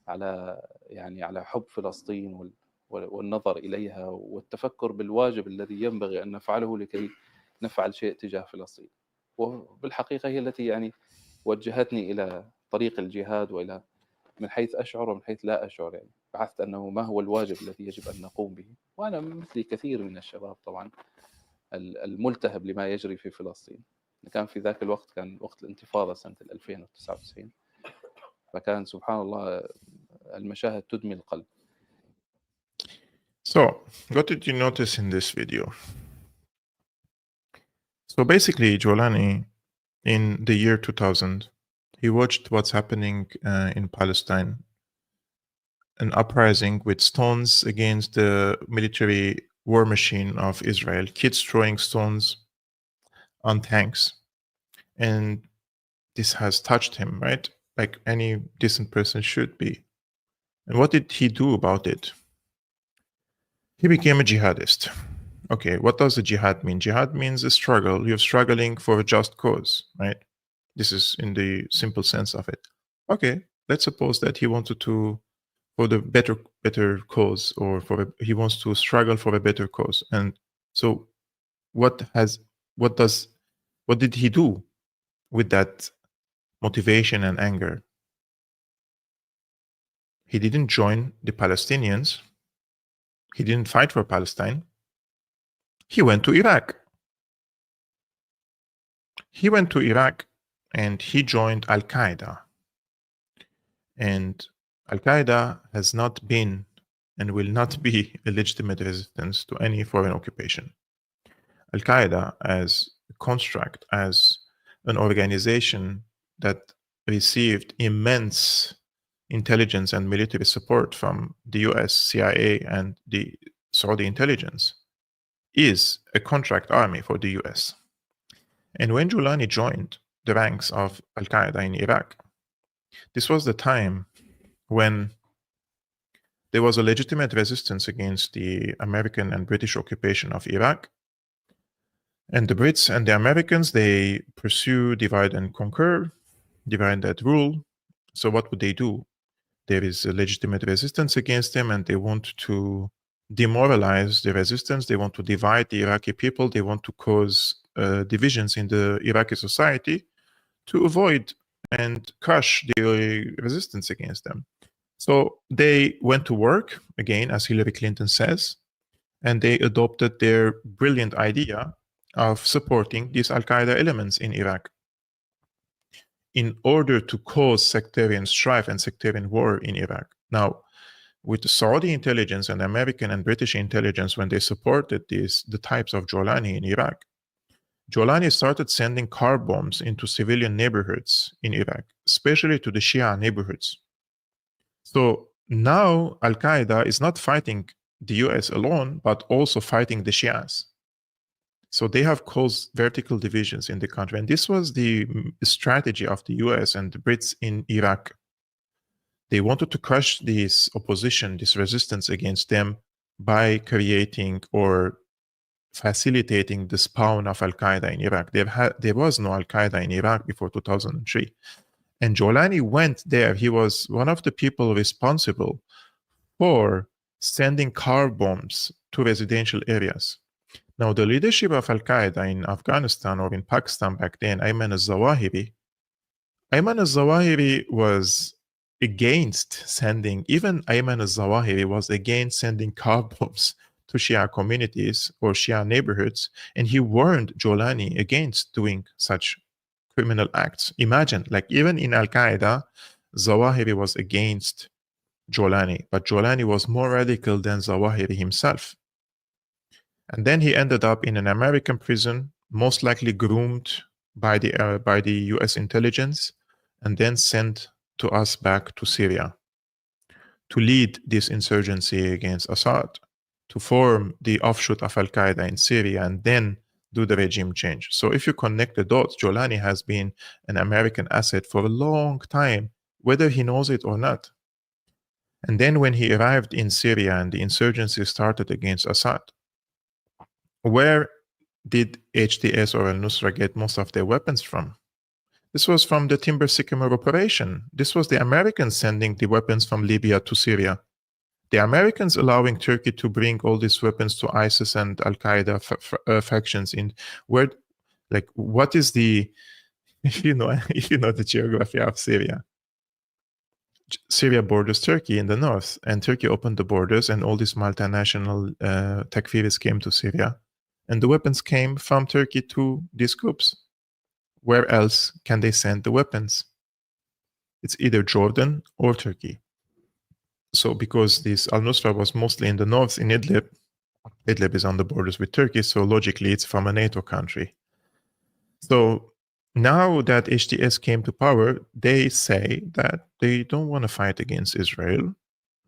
على حب فلسطين والنظر إليها والتفكر بالواجب الذي ينبغي أن نفعله لكي نفعل شيء تجاه فلسطين. وبالحقيقة هي التي يعني وجهتني إلى طريق الجهاد وإلى من حيث أشعر ومن حيث لا أشعر. يعني بحثت أنه ما هو الواجب الذي يجب أن نقوم به، وأنا مثلي كثير من الشباب طبعا الملتهب لما يجري في فلسطين. كان في ذاك الوقت كان وقت الانتفاضة سنة 2099، فكان سبحان الله المشاهد تدمي القلب. So, what did you notice in this video? So basically, Jolani, in the year 2000, he watched what's happening in Palestine, an uprising with stones against the military war machine of Israel, kids throwing stones on tanks. And this has touched him, right? Like any decent person should be. And what did he do about it? He became a jihadist. Okay, what does the jihad mean? Jihad means a struggle. You're struggling for a just cause, right? This is in the simple sense of it. Okay, let's suppose that he wanted to, for the better cause, or he wants to struggle for a better cause. And so what did he do with that motivation and anger? He didn't join the Palestinians. He didn't fight for Palestine. He went to Iraq. He went to Iraq and he joined Al-Qaeda. And Al-Qaeda has not been and will not be a legitimate resistance to any foreign occupation. Al-Qaeda as a construct, as an organization that received immense intelligence and military support from the US, CIA, and the Saudi intelligence, is a contract army for the US. And when Julani joined the ranks of Al-Qaeda in Iraq, this was the time when there was a legitimate resistance against the American and British occupation of Iraq. And the Brits and the Americans, they pursue divide and conquer, divide and rule. So what would they do? There is a legitimate resistance against them, and they want to demoralize the resistance. They want to divide the Iraqi people. They want to cause divisions in the Iraqi society to avoid and crush the resistance against them. So they went to work, again, as Hillary Clinton says, and they adopted their brilliant idea of supporting these Al-Qaeda elements in Iraq in order to cause sectarian strife and sectarian war in Iraq. Now, with the Saudi intelligence and American and British intelligence, when they supported the types of Jolani in Iraq, Jolani started sending car bombs into civilian neighborhoods in Iraq, especially to the Shia neighborhoods. So now Al-Qaeda is not fighting the US alone, but also fighting the Shias. So they have caused vertical divisions in the country. And this was the strategy of the US and the Brits in Iraq. They wanted to crush this opposition, this resistance against them, by creating or facilitating the spawn of Al-Qaeda in Iraq. There was no Al-Qaeda in Iraq before 2003. And Jolani went there. He was one of the people responsible for sending car bombs to residential areas. Now, the leadership of Al-Qaeda in Afghanistan or in Pakistan back then, Ayman al-Zawahiri was against sending, even Ayman al-Zawahiri was against sending car bombs to Shia communities or Shia neighborhoods, and he warned Jolani against doing such criminal acts. Imagine, like even in Al-Qaeda, Zawahiri was against Jolani, but Jolani was more radical than Zawahiri himself. And then he ended up in an American prison, most likely groomed by the US intelligence, and then sent to us back to Syria to lead this insurgency against Assad, to form the offshoot of Al-Qaeda in Syria, and then do the regime change. So if you connect the dots, Jolani has been an American asset for a long time, whether he knows it or not. And then when he arrived in Syria and the insurgency started against Assad, where did HTS or al-Nusra get most of their weapons from? This was from the Timber Sycamore operation. This was the Americans sending the weapons from Libya to Syria. The Americans allowing Turkey to bring all these weapons to ISIS and Al-Qaeda factions in where, like, what is the, the geography of Syria. Syria borders Turkey in the north, and Turkey opened the borders, and all these multinational Takfiris came to Syria, and the weapons came from Turkey to these groups. Where else can they send the weapons? It's either Jordan or Turkey. So because this al-Nusra was mostly in the north in Idlib, Idlib is on the borders with Turkey, so logically it's from a NATO country. So now that HTS came to power, they say that they don't want to fight against Israel,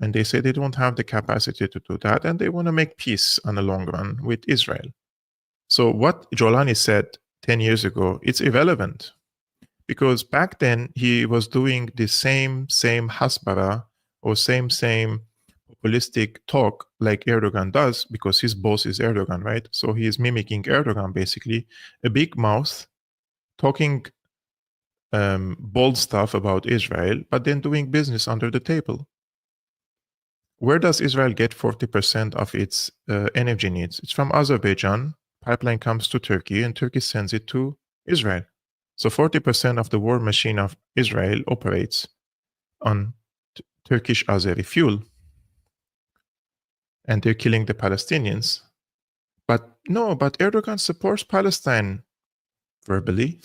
and they say they don't have the capacity to do that, and they want to make peace on the long run with Israel. So what Jolani said 10 years ago, it's irrelevant, because back then he was doing the same hasbara or same populistic talk like Erdogan does, because his boss is Erdogan, right? So he is mimicking Erdogan, basically, a big mouth, talking bold stuff about Israel, but then doing business under the table. Where does Israel get 40% of its energy needs? It's from Azerbaijan. Pipeline comes to Turkey, and Turkey sends it to Israel. So 40% of the war machine of Israel operates on Turkish Azeri fuel. And they're killing the Palestinians. But Erdogan supports Palestine verbally.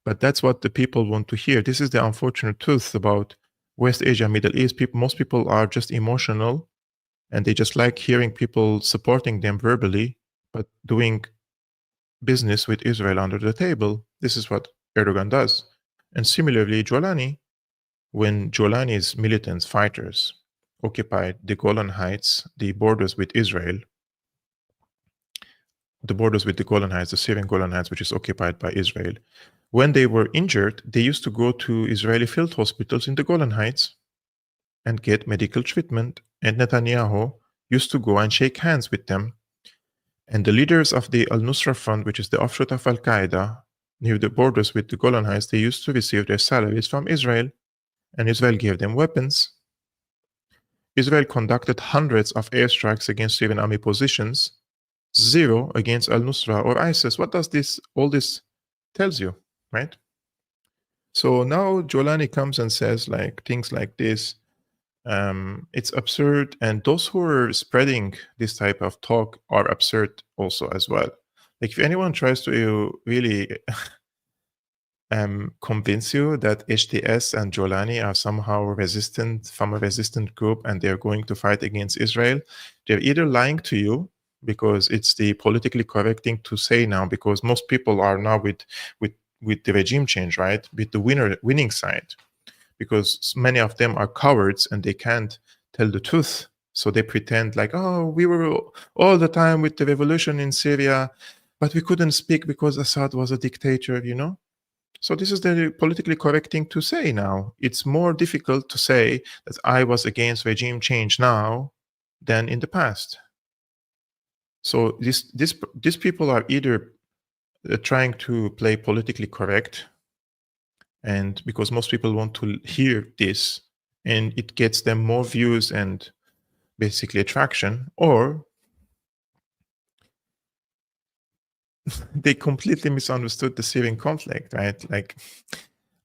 But that's what the people want to hear. This is the unfortunate truth about West Asia, Middle East. Most people are just emotional, and they just like hearing people supporting them verbally, but doing business with Israel under the table. This is what Erdogan does. And similarly, Jolani, when Jolani's militants, fighters, occupied the Golan Heights, the borders with Israel, the Syrian Golan Heights, which is occupied by Israel. When they were injured, they used to go to Israeli field hospitals in the Golan Heights and get medical treatment. And Netanyahu used to go and shake hands with them. And the leaders of the Al-Nusra Front, which is the offshoot of Al-Qaeda, near the borders with the Golan Heights, they used to receive their salaries from Israel. And Israel gave them weapons. Israel conducted hundreds of airstrikes against Syrian army positions, 0 against Al-Nusra or ISIS. What does all this tells you, right? So now Jolani comes and says like things like this. It's absurd, and those who are spreading this type of talk are absurd also as well. Like if anyone tries to really convince you that HTS and Jolani are somehow resistant from a resistant group and they're going to fight against Israel, they're either lying to you, because it's the politically correct thing to say now, because most people are now with the regime change, right? With the winning side, because many of them are cowards and they can't tell the truth. So they pretend like, oh, we were all the time with the revolution in Syria, but we couldn't speak because Assad was a dictator, you know? So this is the politically correct thing to say now. It's more difficult to say that I was against regime change now than in the past. So these people are either trying to play politically correct, and because most people want to hear this, and it gets them more views and basically attraction, or they completely misunderstood the Syrian conflict, right? Like,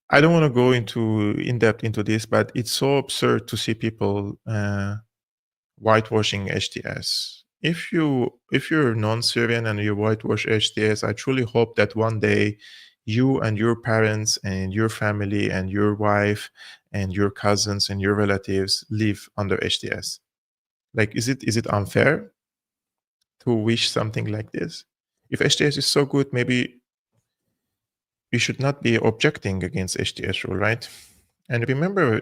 I don't want to go in depth into this, but it's so absurd to see people whitewashing HTS. If you're non-Syrian and you whitewash HTS, I truly hope that one day you and your parents and your family and your wife and your cousins and your relatives live under HTS. Like, is it unfair to wish something like this? If HTS is so good, maybe we should not be objecting against HTS rule, right? And remember,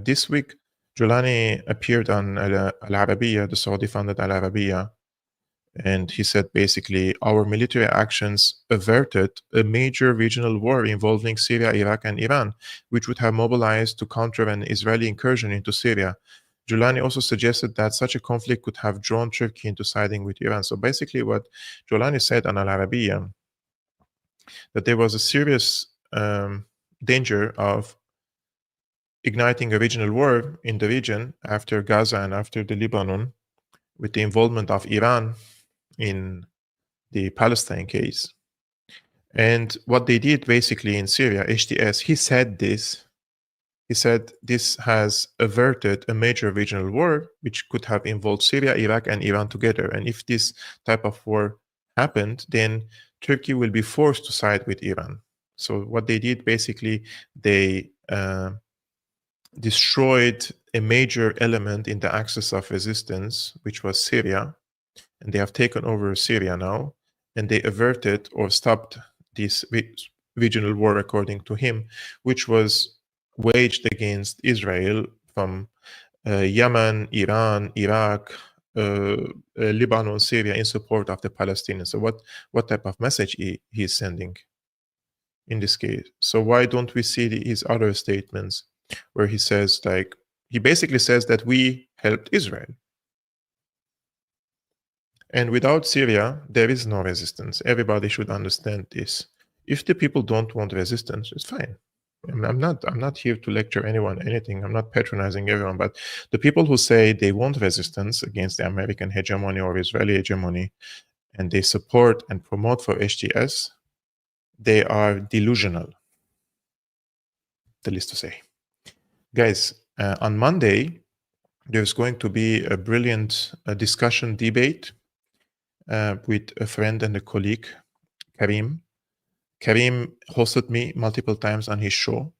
this week, Julani appeared on Al Arabiya, the Saudi-funded Al Arabiya, and he said basically, our military actions averted a major regional war involving Syria, Iraq, and Iran, which would have mobilized to counter an Israeli incursion into Syria. Julani also suggested that such a conflict could have drawn Turkey into siding with Iran. So basically what Julani said on Al Arabiya, that there was a serious danger of igniting a regional war in the region after Gaza and after the Lebanon, with the involvement of Iran in the Palestine case. And what they did basically in Syria, HTS, he said this He said this has averted a major regional war, which could have involved Syria, Iraq, and Iran together. And if this type of war happened, then Turkey will be forced to side with Iran. So what they did, basically, they destroyed a major element in the axis of resistance, which was Syria, and they have taken over Syria now, and they averted or stopped this regional war, according to him, which was waged against Israel from Yemen, Iran, Iraq, Lebanon, Syria, in support of the Palestinians. So what type of message he's sending in this case? So why don't we see his other statements where he says, like, he basically says that we helped Israel. And without Syria, there is no resistance. Everybody should understand this. If the people don't want resistance, it's fine. I'm not here to lecture anyone anything. I'm not patronizing everyone, but the people who say they want resistance against the American hegemony or Israeli hegemony, and they support and promote for HTS, they are delusional, the least to say. Guys, on Monday, there's going to be a brilliant discussion debate with a friend and a colleague, Karim. Karim hosted me multiple times on his show.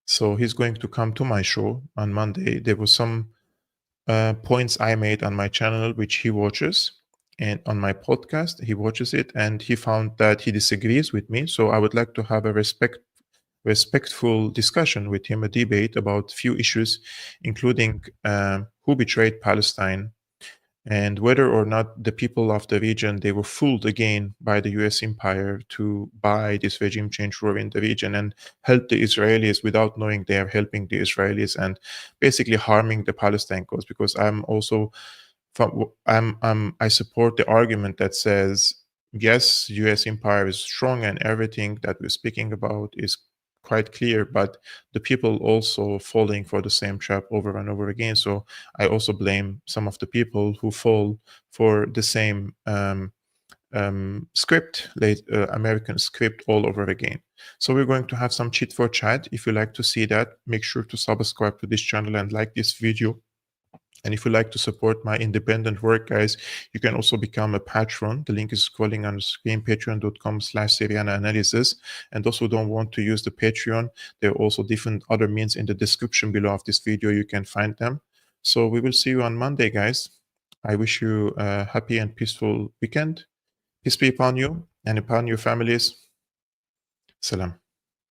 So he's going to come to my show on Monday. There were some points I made on my channel, which he watches. And on my podcast, he watches it. And he found that he disagrees with me. So I would like to have a respectful discussion with him, a debate about few issues, including who betrayed Palestine, and whether or not the people of the region, they were fooled again by the US empire to buy this regime change war in the region and help the Israelis without knowing they are helping the Israelis and basically harming the Palestine cause. Because I'm also I support the argument that says, yes, US empire is strong and everything that we're speaking about is quite clear, but the people also falling for the same trap over and over again. So I also blame some of the people who fall for the same script, American script all over again. So we're going to have some chit for chat. If you like to see that, make sure to subscribe to this channel and like this video. And if you like to support my independent work, guys, you can also become a patron. The link is scrolling on the screen, patreon.com/Syriana Analysis. And those who don't want to use the Patreon, there are also different other means in the description below of this video. You can find them. So we will see you on Monday, guys. I wish you a happy and peaceful weekend. Peace be upon you and upon your families. Salam.